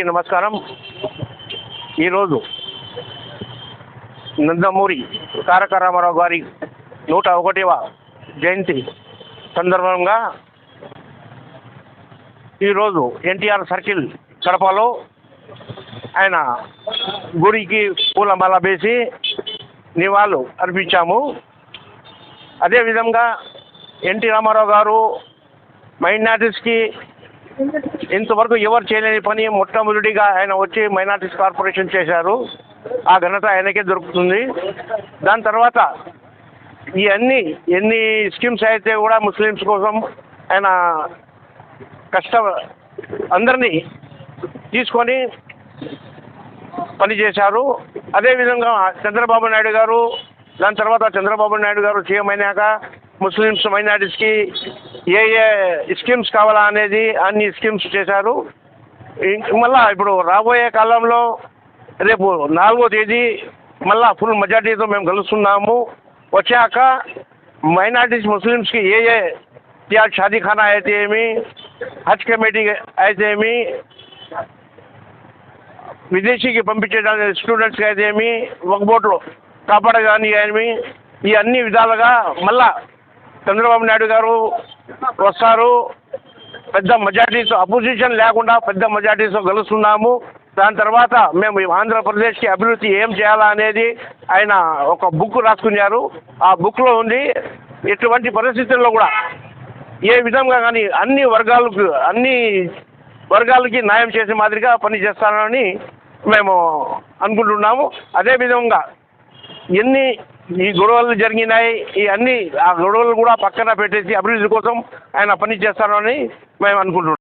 నమస్కారం. ఈరోజు నందమూరి తారక రామారావు గారి 101వ జయంతి సందర్భంగా ఈరోజు ఎన్టీఆర్ సర్కిల్ కడపలో ఆయన గుడికి పూలమాల వేసి నివాళులు అర్పించాము. అదేవిధంగా ఎన్టీ రామారావు గారు మైనారిటీస్కి ఇంతవరకు ఎవరు చేయలేని పని మొట్టమొదటిగా ఆయన వచ్చి మైనారిటీస్ కార్పొరేషన్ చేశారు. ఆ ఘనత ఆయనకే దొరుకుతుంది. దాని తర్వాత ఎన్ని స్కీమ్స్ అయితే కూడా ముస్లిమ్స్ కోసం ఆయన అందరినీ తీసుకొని పనిచేశారు. అదేవిధంగా చంద్రబాబు నాయుడు గారు దాని తర్వాత చంద్రబాబు నాయుడు గారు సీఎం అయినాక ముస్లిమ్స్ మైనారిటీస్కి ఏ స్కీమ్స్ కావాలా అనేది అన్ని స్కీమ్స్ చేశారు. మళ్ళా ఇప్పుడు రాబోయే కాలంలో రేపు 4వ తేదీ మళ్ళా ఫుల్ మెజార్టీతో మేము కలుస్తున్నాము. వచ్చాక మైనారిటీస్ ముస్లిమ్స్కి ఏ త్యాగ్ షాదీఖానా అయితే ఏమి, హజ్ కమిటీ అయితే ఏమి, విదేశీకి పంపించడానికి స్టూడెంట్స్కి అయితే ఏమి, ఒక బోట్లో కాపాడగాని ఏమి, ఈ అన్ని విధాలుగా మళ్ళా చంద్రబాబు నాయుడు గారు వస్తారు. పెద్ద మెజార్టీతో అపోజిషన్ లేకుండా పెద్ద మెజార్టీతో గెలుస్తున్నాము. దాని తర్వాత మేము ఆంధ్రప్రదేశ్కి అభివృద్ధి ఏం చేయాలా అనేది ఆయన ఒక బుక్ రాసుకున్నారు. ఆ బుక్లో ఉంది ఎటువంటి పరిస్థితుల్లో కూడా ఏ విధంగా కానీ అన్ని వర్గాలకి న్యాయం చేసే మాదిరిగా పని చేస్తానని మేము అనుకుంటున్నాము. అదేవిధంగా ఈ గొడవలు జరిగినాయి, ఆ గొడవలు కూడా పక్కన పెట్టేసి అభివృద్ధి కోసం ఆయన పని చేస్తారని మేము అనుకుంటున్నాం.